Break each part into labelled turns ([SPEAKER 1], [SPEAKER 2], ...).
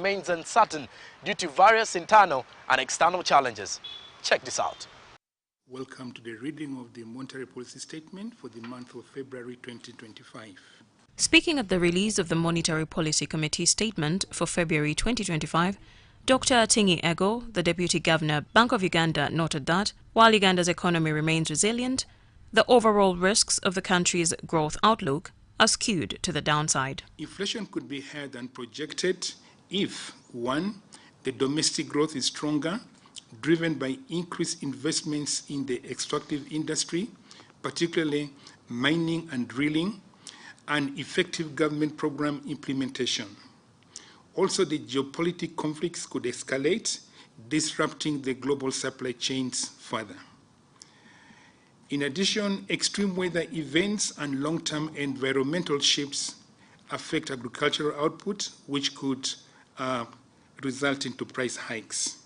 [SPEAKER 1] remains uncertain due to various internal and external challenges. Check this out.
[SPEAKER 2] Welcome to the reading of the Monetary Policy Statement for the month of February 2025.
[SPEAKER 3] Speaking at the release of the Monetary Policy Committee statement for February 2025, Dr. Atingi Ego, the Deputy Governor, Bank of Uganda, noted that while Uganda's economy remains resilient, the overall risks of the country's growth outlook are skewed to the downside.
[SPEAKER 2] Inflation could be higher than projected if, 1, the domestic growth is stronger, driven by increased investments in the extractive industry, particularly mining and drilling, and effective government program implementation. Also, the geopolitical conflicts could escalate, disrupting the global supply chains further. In addition, extreme weather events and long-term environmental shifts affect agricultural output, which could result into price hikes.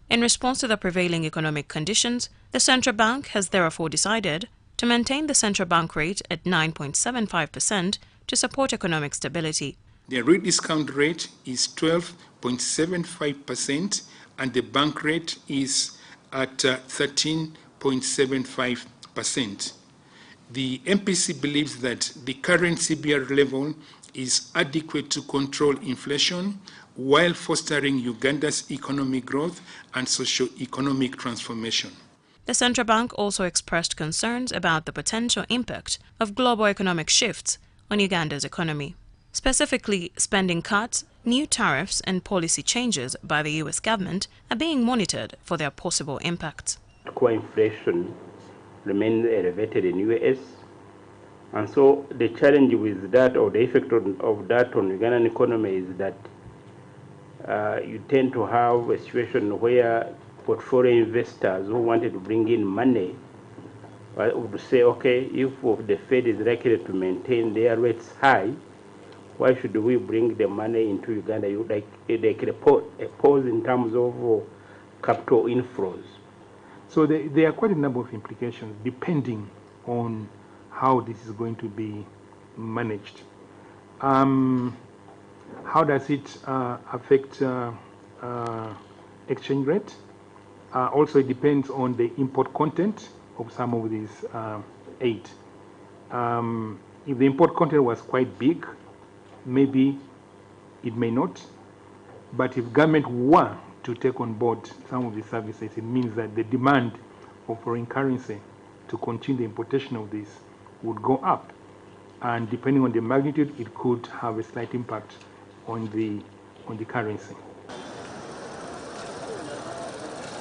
[SPEAKER 3] In response to the prevailing economic conditions, the central bank has therefore decided to maintain the central bank rate at 9.75% to support economic stability.
[SPEAKER 2] The rate discount rate is 12.75% and the bank rate is at 13.75%. The MPC believes that the current CBR level is adequate to control inflation while fostering Uganda's economic growth and socio-economic transformation.
[SPEAKER 3] The central bank also expressed concerns about the potential impact of global economic shifts on Uganda's economy. Specifically, spending cuts, new tariffs and policy changes by the US government are being monitored for their possible impacts.
[SPEAKER 4] Core inflation remains elevated in US, and so the challenge with that, or the effect of that on the Ugandan economy, is that you tend to have a situation where portfolio investors who wanted to bring in money would say, okay, if the Fed is likely to maintain their rates high, why should we bring the money into Uganda? Like a pause in terms of capital inflows.
[SPEAKER 5] So there are quite a number of implications depending on how this is going to be managed. How does it affect exchange rate? Also, it depends on the import content of some of these aid. If the import content was quite big, maybe it may not. But if government were to take on board some of the services, it means that the demand for foreign currency to continue the importation of this would go up. And depending on the magnitude, it could have a slight impact on the currency.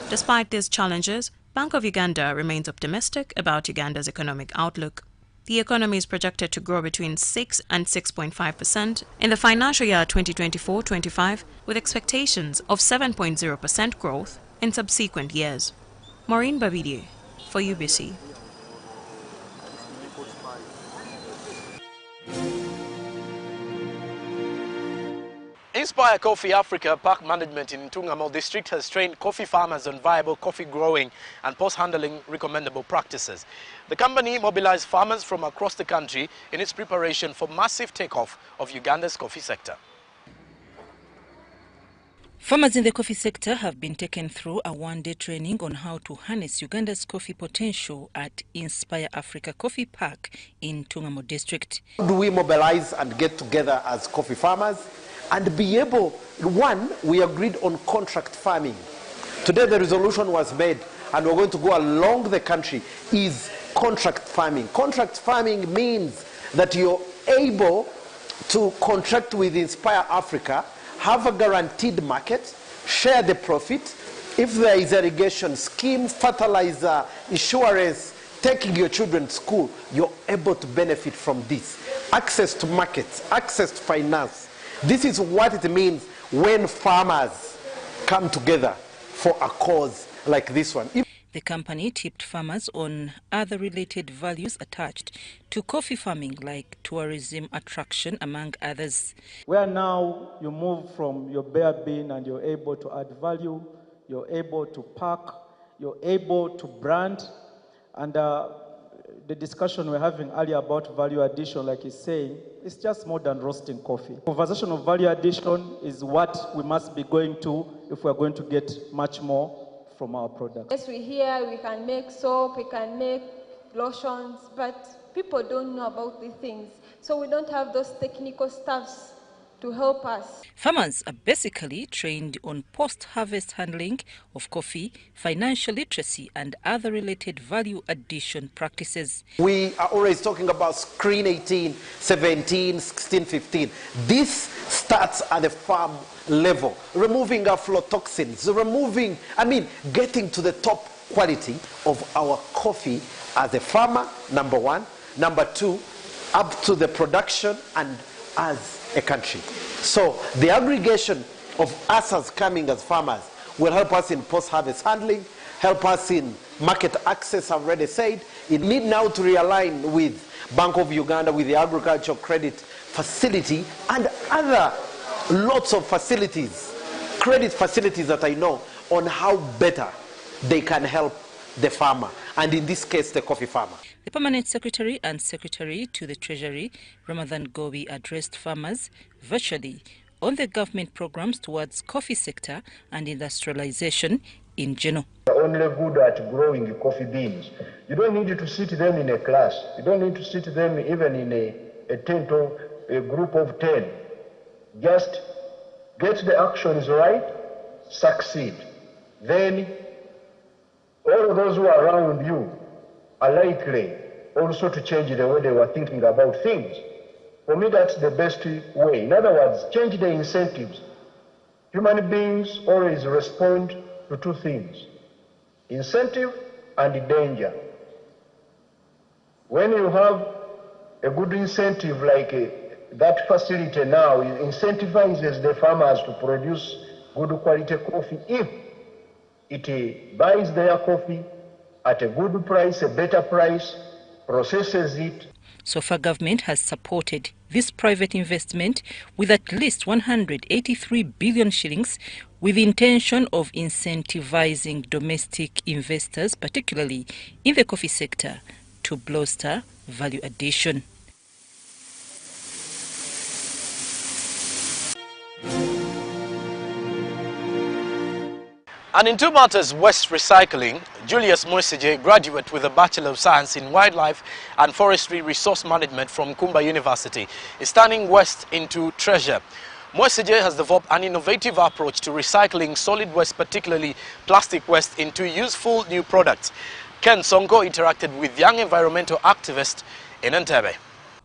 [SPEAKER 3] Despite these challenges, Bank of Uganda remains optimistic about Uganda's economic outlook. The economy is projected to grow between 6 and 6.5% in the financial year 2024-25, with expectations of 7.0% growth in subsequent years. Maureen Babidi for UBC.
[SPEAKER 1] Inspire Coffee Africa Park Management in Ntungamo District has trained coffee farmers on viable coffee growing and post-handling recommendable practices. The company mobilized farmers from across the country in its preparation for massive takeoff of Uganda's coffee sector.
[SPEAKER 6] Farmers in the coffee sector have been taken through a one-day training on how to harness Uganda's coffee potential at Inspire Africa Coffee Park in Ntungamo District.
[SPEAKER 7] How do we mobilize and get together as coffee farmers and be able, one, we agreed on contract farming. Today the resolution was made and we're going to go along the country is contract farming. Contract farming means that you're able to contract with Inspire Africa, have a guaranteed market, share the profit. If there is irrigation scheme, fertilizer, insurance, taking your children to school, you're able to benefit from this. Access to markets, access to finance. This is what it means when farmers come together for a cause like this one.
[SPEAKER 6] The company tipped farmers on other related values attached to coffee farming, like tourism attraction, among others.
[SPEAKER 8] Where now you move from your bare bean and you're able to add value, you're able to pack, you're able to brand, and the discussion we're having earlier about value addition, like he's saying, it's just more than roasting coffee. Conversation of value addition is what we must be going to if we're going to get much more from our products.
[SPEAKER 9] Yes, we hear we can make soap, we can make lotions, but people don't know about these things. So we don't have those technical staffs to help us.
[SPEAKER 6] Farmers are basically trained on post-harvest handling of coffee, financial literacy and other related value addition practices.
[SPEAKER 7] We are always talking about screen 18, 17, 16, 15. This starts at the farm level, removing aflatoxins, getting to the top quality of our coffee as a farmer, number one. Number two, up to the production and as a country. So the aggregation of us as coming as farmers will help us in post-harvest handling, help us in market access, I've already said. It need now to realign with Bank of Uganda, with the Agricultural Credit Facility and other lots of facilities, credit facilities that I know on how better they can help the farmer, and in this case, the coffee farmer.
[SPEAKER 6] The Permanent Secretary and Secretary to the Treasury, Ramadhan Gobi, addressed farmers virtually on the government programs towards coffee sector and industrialization in general.
[SPEAKER 10] We're only good at growing coffee beans. You don't need to sit them in a class. You don't need to sit them even in a tent or a group of 10. Just get the actions right, succeed. Then all of those who are around you are likely also to change the way they were thinking about things. For me, that's the best way. In other words, change the incentives. Human beings always respond to two things: incentive and danger. When you have a good incentive like that facility now incentivizes the farmers to produce good quality coffee, if it buys their coffee at a good price, a better price, processes it.
[SPEAKER 6] So far, government has supported this private investment with at least 183 billion shillings with the intention of incentivizing domestic investors, particularly in the coffee sector, to bolster value addition.
[SPEAKER 1] And in Two Matters West Recycling, Julius Mwesige, graduate with a Bachelor of Science in Wildlife and Forestry Resource Management from Kumba University, is turning waste into treasure. Mwesige has developed an innovative approach to recycling solid waste, particularly plastic waste, into useful new products. Ken Sonko interacted with young environmental activists in Entebbe.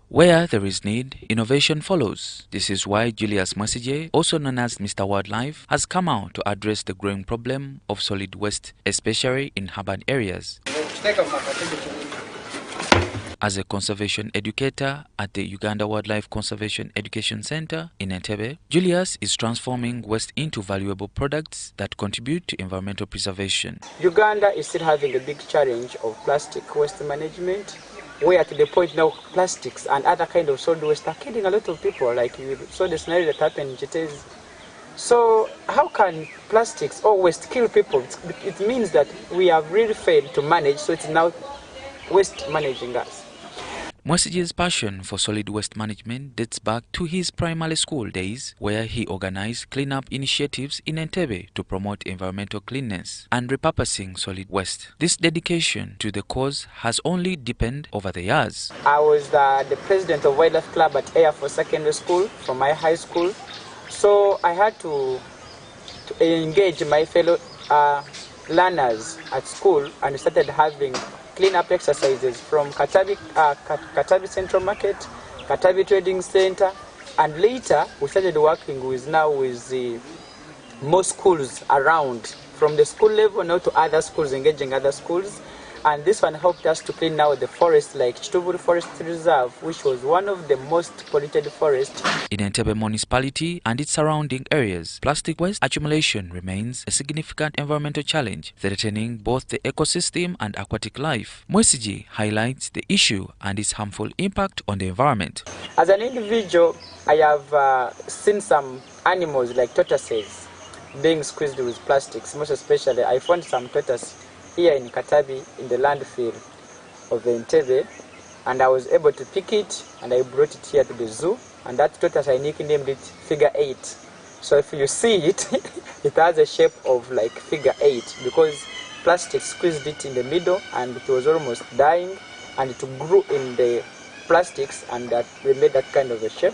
[SPEAKER 11] Where there is need, innovation follows. This is why Julius Mwesige, also known as Mr. Wildlife, has come out to address the growing problem of solid waste, especially in urban areas. As a conservation educator at the Uganda Wildlife Conservation Education Center in Entebbe, Julius is transforming waste into valuable products that contribute to environmental preservation.
[SPEAKER 12] Uganda is still having a big challenge of plastic waste management, where to the point now plastics and other kind of solid waste are killing a lot of people, like you saw the scenario that happened in Chitezi. So how can plastics or waste kill people? It means that we have really failed to manage, so it's now waste managing us.
[SPEAKER 11] Mwesige's passion for solid waste management dates back to his primary school days, where he organized cleanup initiatives in Entebbe to promote environmental cleanness and repurposing solid waste. This dedication to the cause has only deepened over the years.
[SPEAKER 12] I was the president of Wildlife Club at Air Force Secondary School from my high school, so I had to engage my fellow learners at school and started having clean-up exercises from Katabi Central Market, Katabi Trading Center, and later we started working with the most schools around, from the school level now to other schools, engaging other schools. And this one helped us to clean now the forest, like Chituvuru Forest Reserve, which was one of the most polluted forests.
[SPEAKER 11] In Entebbe municipality and its surrounding areas, plastic waste accumulation remains a significant environmental challenge, threatening both the ecosystem and aquatic life. Mwesige highlights the issue and its harmful impact on the environment.
[SPEAKER 12] As an individual, I have seen some animals like tortoises being squeezed with plastics. Most especially, I found some tortoises here in Katabi in the landfill. of the Entebbe, and I was able to pick it and I brought it here to the zoo, and that tortoise I nicknamed it Figure 8. So if you see it, it has a shape of like Figure 8 because plastic squeezed it in the middle and it was almost dying, and it grew in the plastics and that they made that kind of a shape.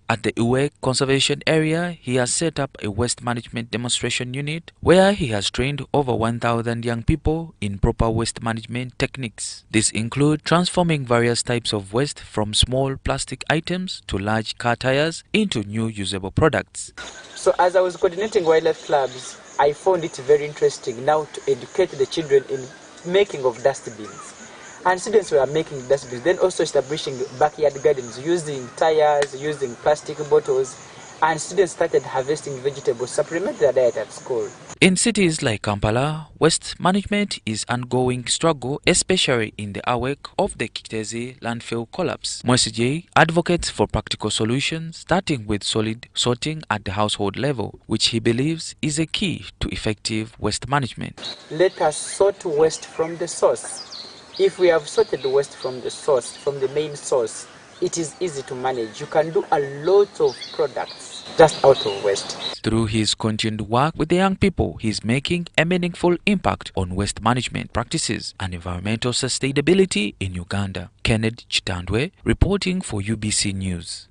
[SPEAKER 11] At the Uwe Conservation Area, he has set up a waste management demonstration unit where he has trained over 1,000 young people in proper waste management techniques. These include transforming various types of waste from small plastic items to large car tires into new usable products.
[SPEAKER 12] So as I was coordinating wildlife clubs, I found it very interesting now to educate the children in making of dustbins. And students were making dustbins, then also establishing backyard gardens using tires, using plastic bottles, and students started harvesting vegetables, supplement their diet at school.
[SPEAKER 11] In cities like Kampala, waste management is an ongoing struggle, especially in the wake of the Kitezi landfill collapse. Mwesige advocates for practical solutions, starting with solid sorting at the household level, which he believes is a key to effective waste management.
[SPEAKER 12] Let us sort waste from the source. If we have sorted the waste from the source, from the main source, it is easy to manage. You can do a lot of products just out of waste.
[SPEAKER 11] Through his continued work with the young people, he is making a meaningful impact on waste management practices and environmental sustainability in Uganda. Kenneth Chitandwe, reporting for UBC News.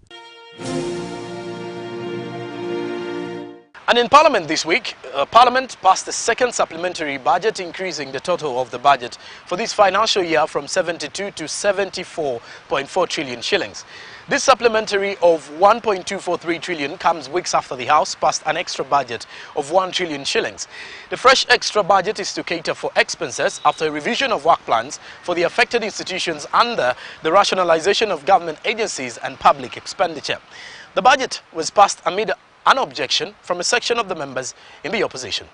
[SPEAKER 1] And in Parliament this week, Parliament passed the second supplementary budget, increasing the total of the budget for this financial year from 72 to 74.4 trillion shillings. This supplementary of 1.243 trillion comes weeks after the House passed an extra budget of 1 trillion shillings. The fresh extra budget is to cater for expenses after a revision of work plans for the affected institutions under the rationalization of government agencies and public expenditure. The budget was passed amid an objection from a section of the members in the opposition.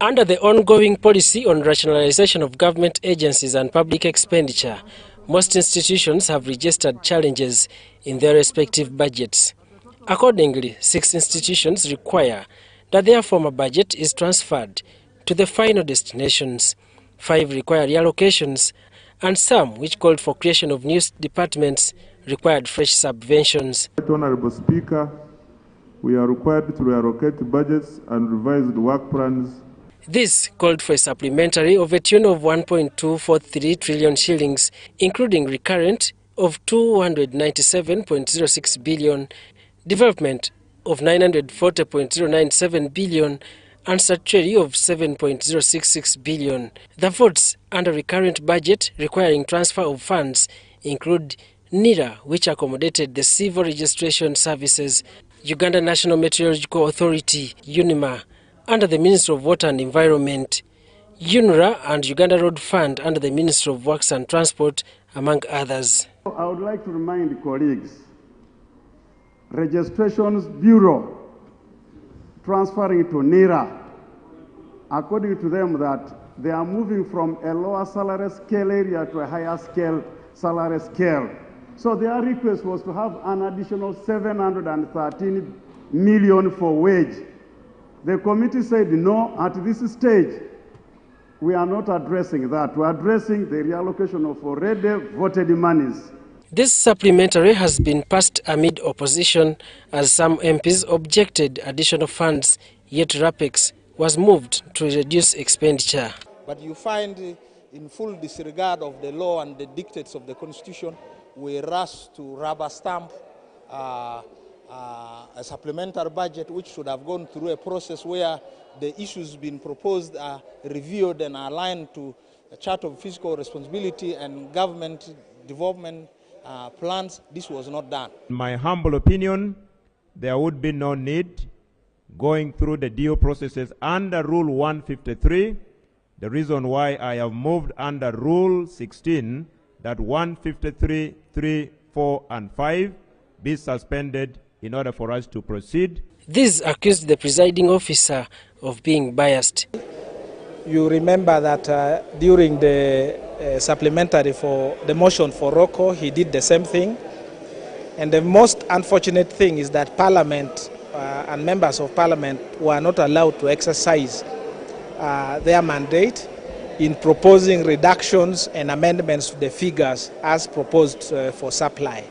[SPEAKER 13] Under the ongoing policy on rationalization of government agencies and public expenditure, most institutions have registered challenges in their respective budgets. Accordingly, 6 institutions require that their former budget is transferred to the final destinations. 5 require reallocations, and some, which called for creation of new departments, required fresh subventions.
[SPEAKER 14] Honorable Speaker, we are required to reallocate budgets and revise the work plans.
[SPEAKER 13] This called for a supplementary of a tune of 1.243 trillion shillings, including recurrent of 297.06 billion, development of 940.097 billion, and statutory of 7.066 billion. The votes under recurrent budget requiring transfer of funds include NIRA, which accommodated the civil registration services, Uganda National Meteorological Authority, UNIMA, under the Ministry of Water and Environment, UNRA and Uganda Road Fund under the Ministry of Works and Transport, among others.
[SPEAKER 14] I would like to remind colleagues, Registrations Bureau transferring to NIRA, according to them that they are moving from a lower salary scale area to a higher scale salary scale. So their request was to have an additional 713 million for wage. The committee said no, at this stage, we are not addressing that. We are addressing the reallocation of already voted monies.
[SPEAKER 13] This supplementary has been passed amid opposition as some MPs objected additional funds, yet RAPEX was moved to reduce expenditure.
[SPEAKER 15] But you find in full disregard of the law and the dictates of the Constitution, we rush to rubber stamp a supplementary budget which should have gone through a process where the issues being proposed are reviewed and are aligned to a chart of fiscal responsibility and government development plans. This was not done.
[SPEAKER 16] In my humble opinion, there would be no need going through the due processes under Rule 153. The reason why I have moved under Rule 16, that 153, 3, 4, and 5 be suspended in order for us to proceed.
[SPEAKER 13] This accused the presiding officer of being biased.
[SPEAKER 17] You remember that during the supplementary for the motion for Rocco, he did the same thing. And the most unfortunate thing is that Parliament and members of Parliament were not allowed to exercise their mandate in proposing reductions and amendments to the figures as proposed for supply.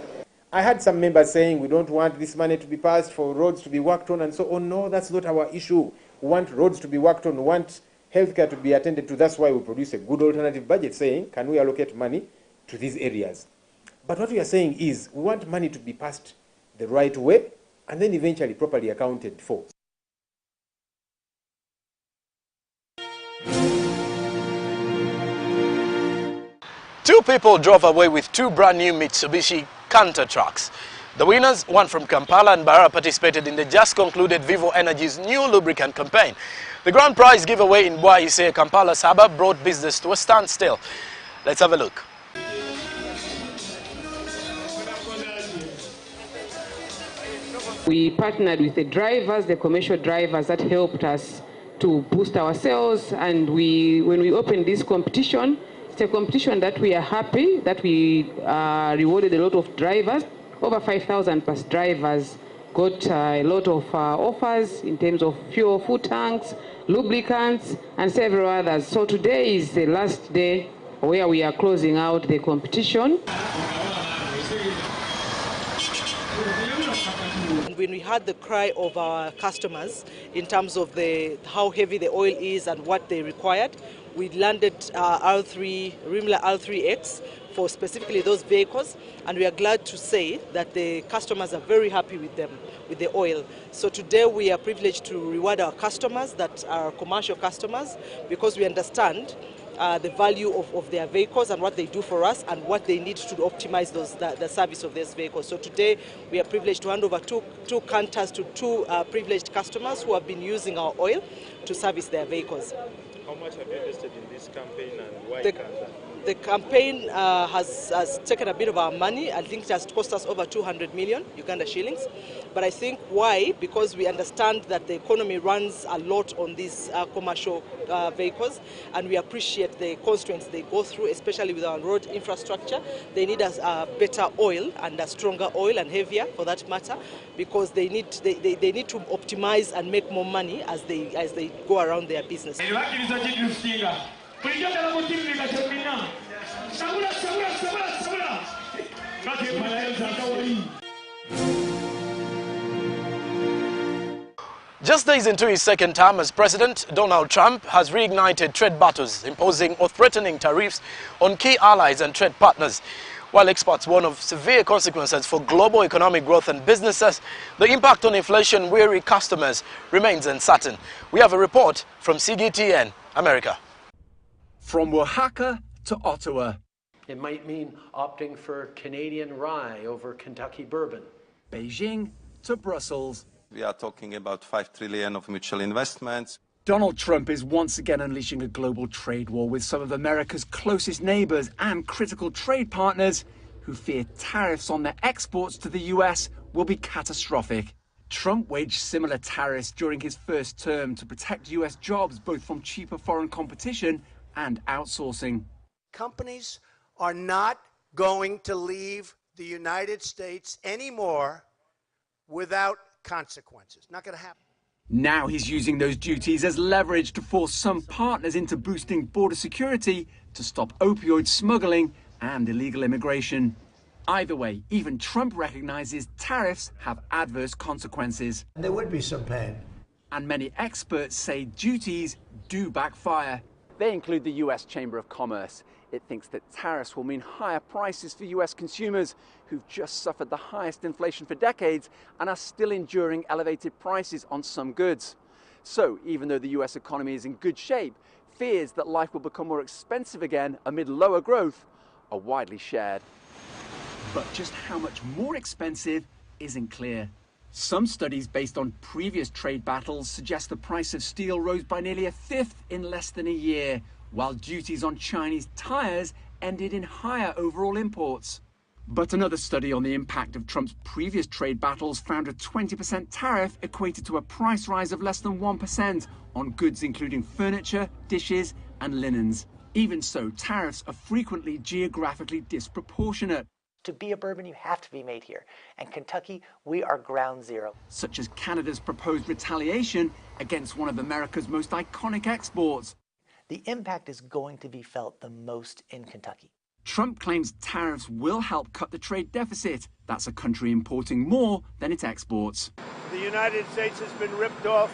[SPEAKER 18] I had some members saying we don't want this money to be passed for roads to be worked on and so on. No, that's not our issue. We want roads to be worked on. We want healthcare to be attended to. That's why we produce a good alternative budget saying, can we allocate money to these areas? But what we are saying is we want money to be passed the right way and then eventually properly accounted for.
[SPEAKER 1] Two people drove away with two brand new Mitsubishi Canter trucks. The winners, one from Kampala and Barra, participated in the just concluded Vivo Energy's new lubricant campaign. The grand prize giveaway in Bwaise, Kampala suburb, brought business to a standstill. Let's have a look.
[SPEAKER 19] We partnered with the drivers, the commercial drivers, that helped us to boost our sales. And when we opened this competition, it's a competition that we are happy that we rewarded a lot of drivers. Over 5,000 plus drivers got a lot of offers in terms of fuel, food tanks, lubricants, and several others. So today is the last day where we are closing out the competition.
[SPEAKER 20] When we heard the cry of our customers in terms of how heavy the oil is and what they required, we landed Rimla R3X for specifically those vehicles, and we are glad to say that the customers are very happy with them, with the oil. So today we are privileged to reward our customers that are commercial customers, because we understand the value of their vehicles and what they do for us and what they need to optimize the service of these vehicles. So today we are privileged to hand over two Canters to two privileged customers who have been using our oil to service their vehicles.
[SPEAKER 21] How much have you invested in this campaign and why Canter?
[SPEAKER 20] The campaign has taken a bit of our money. I think it has cost us over 200 million Uganda shillings. But I think why? Because we understand that the economy runs a lot on these commercial vehicles, and we appreciate the constraints they go through, especially with our road infrastructure. They need a better oil and a stronger oil, and heavier for that matter, because they need to optimize and make more money as they go around their business.
[SPEAKER 1] Just days into his second term as president, Donald Trump has reignited trade battles, imposing or threatening tariffs on key allies and trade partners. While experts warn of severe consequences for global economic growth and businesses, the impact on inflation-weary customers remains uncertain. We have a report from CGTN, America.
[SPEAKER 22] From Oaxaca to Ottawa.
[SPEAKER 23] It might mean opting for Canadian rye over Kentucky bourbon.
[SPEAKER 22] Beijing to Brussels.
[SPEAKER 24] We are talking about 5 trillion of mutual investments.
[SPEAKER 22] Donald Trump is once again unleashing a global trade war with some of America's closest neighbors and critical trade partners who fear tariffs on their exports to the US will be catastrophic. Trump waged similar tariffs during his first term to protect US jobs both from cheaper foreign competition and outsourcing.
[SPEAKER 25] Companies are not going to leave the United States anymore without consequences. Not going to happen.
[SPEAKER 22] Now he's using those duties as leverage to force some partners into boosting border security to stop opioid smuggling and illegal immigration. Either way, even Trump recognizes tariffs have adverse consequences.
[SPEAKER 25] There would be some pain.
[SPEAKER 22] And many experts say duties do backfire. They include the US Chamber of Commerce. It thinks that tariffs will mean higher prices for US consumers who've just suffered the highest inflation for decades and are still enduring elevated prices on some goods. So even though the US economy is in good shape, fears that life will become more expensive again amid lower growth are widely shared. But just how much more expensive isn't clear. Some studies based on previous trade battles suggest the price of steel rose by nearly a fifth in less than a year, while duties on Chinese tires ended in higher overall imports. But another study on the impact of Trump's previous trade battles found a 20% tariff equated to a price rise of less than 1% on goods including furniture, dishes, and linens. Even so, tariffs are frequently geographically disproportionate.
[SPEAKER 26] To be a bourbon, you have to be made here. And Kentucky, we are ground zero.
[SPEAKER 22] Such as Canada's proposed retaliation against one of America's most iconic exports.
[SPEAKER 26] the impact is going to be felt the most in Kentucky.
[SPEAKER 22] Trump claims tariffs will help cut the trade deficit. That's a country importing more than it exports.
[SPEAKER 25] The United States has been ripped off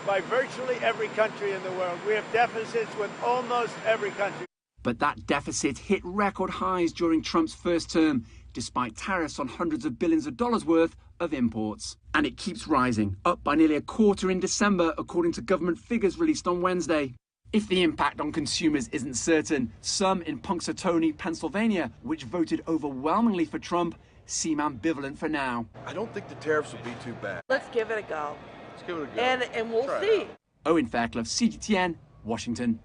[SPEAKER 25] by virtually every country in the world. We have deficits with almost every country.
[SPEAKER 22] But that deficit hit record highs during Trump's first term, despite tariffs on hundreds of billions of dollars worth of imports. And it keeps rising, up by nearly a quarter in December, according to government figures released on Wednesday. If the impact on consumers isn't certain, some in Punxsutawney, Pennsylvania, which voted overwhelmingly for Trump, seem ambivalent for now.
[SPEAKER 2] I don't think the tariffs will be too bad.
[SPEAKER 3] Let's give it a go.
[SPEAKER 2] Let's give it a go.
[SPEAKER 3] And we'll see.
[SPEAKER 22] Owen Fairclough, CGTN, Washington.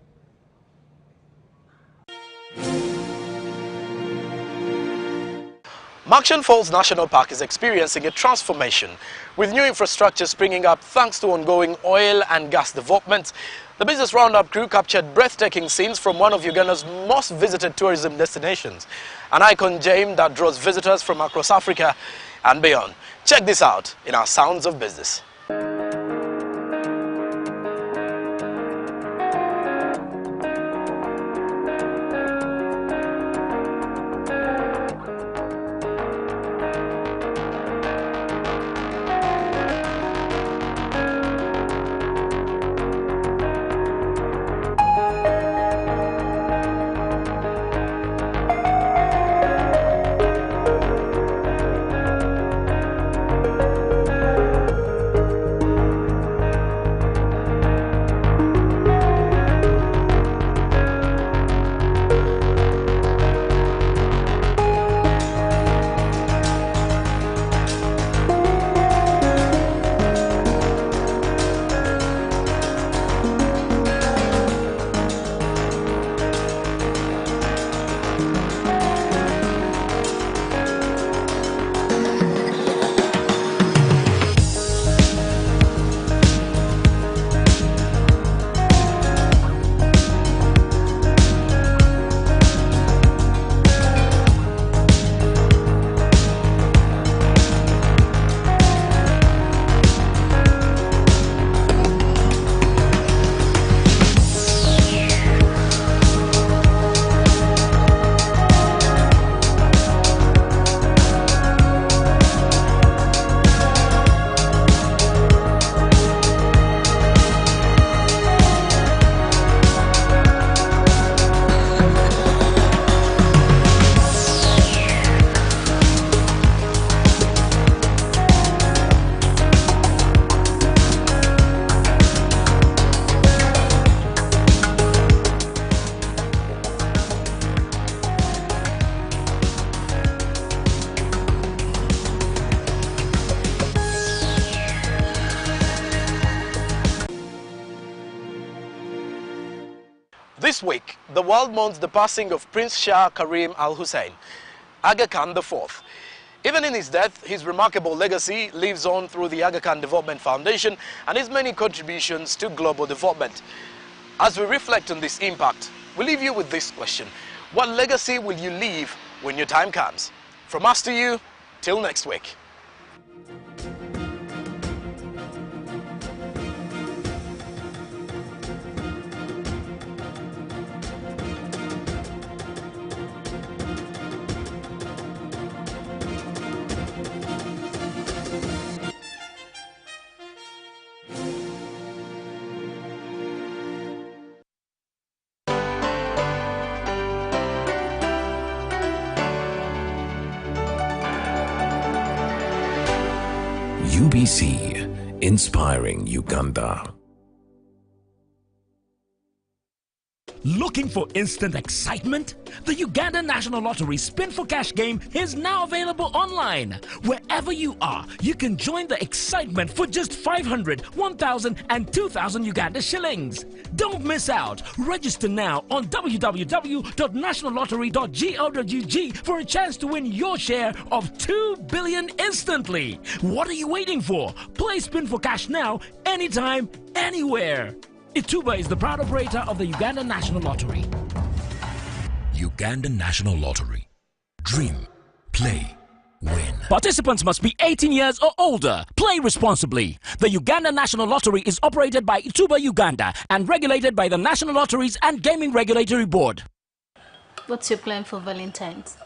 [SPEAKER 1] Murchison Falls National Park is experiencing a transformation, with new infrastructure springing up thanks to ongoing oil and gas development. The Business Roundup crew captured breathtaking scenes from one of Uganda's most visited tourism destinations, an icon gem that draws visitors from across Africa and beyond. Check this out in our Sounds of Business. This week, the world mourns the passing of Prince Shah Karim Al Hussein, Aga Khan IV. Even in his death, his remarkable legacy lives on through the Aga Khan Development Foundation and his many contributions to global development. As we reflect on this impact, we leave you with this question: what legacy will you leave when your time comes? From us to you, till next week.
[SPEAKER 4] UBC, inspiring Uganda.
[SPEAKER 5] Looking for instant excitement? The Uganda National Lottery Spin for Cash game is now available online. Wherever you are, you can join the excitement for just 500, 1,000 and 2,000 Uganda shillings. Don't miss out. Register now on www.nationallottery.go.ug for a chance to win your share of 2 billion instantly. What are you waiting for? Play Spin for Cash now, anytime, anywhere. Ituba is the proud operator of the Uganda National Lottery.
[SPEAKER 4] Uganda National Lottery. Dream, play,
[SPEAKER 5] win. Participants must be 18 years or older. Play responsibly. The Uganda National Lottery is operated by Ituba Uganda and regulated by the National Lotteries and Gaming Regulatory Board.
[SPEAKER 6] What's your plan for Valentine's?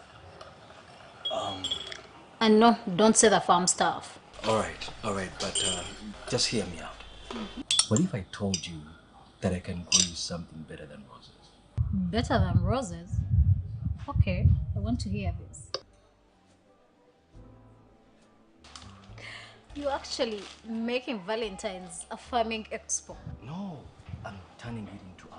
[SPEAKER 6] And no, don't say the farm stuff.
[SPEAKER 7] All right, but just hear me out. What if I told you that I can grow you something better than roses?
[SPEAKER 6] Better than roses? Okay, I want to hear this. You're actually making Valentine's a farming expo.
[SPEAKER 7] No, I'm turning it into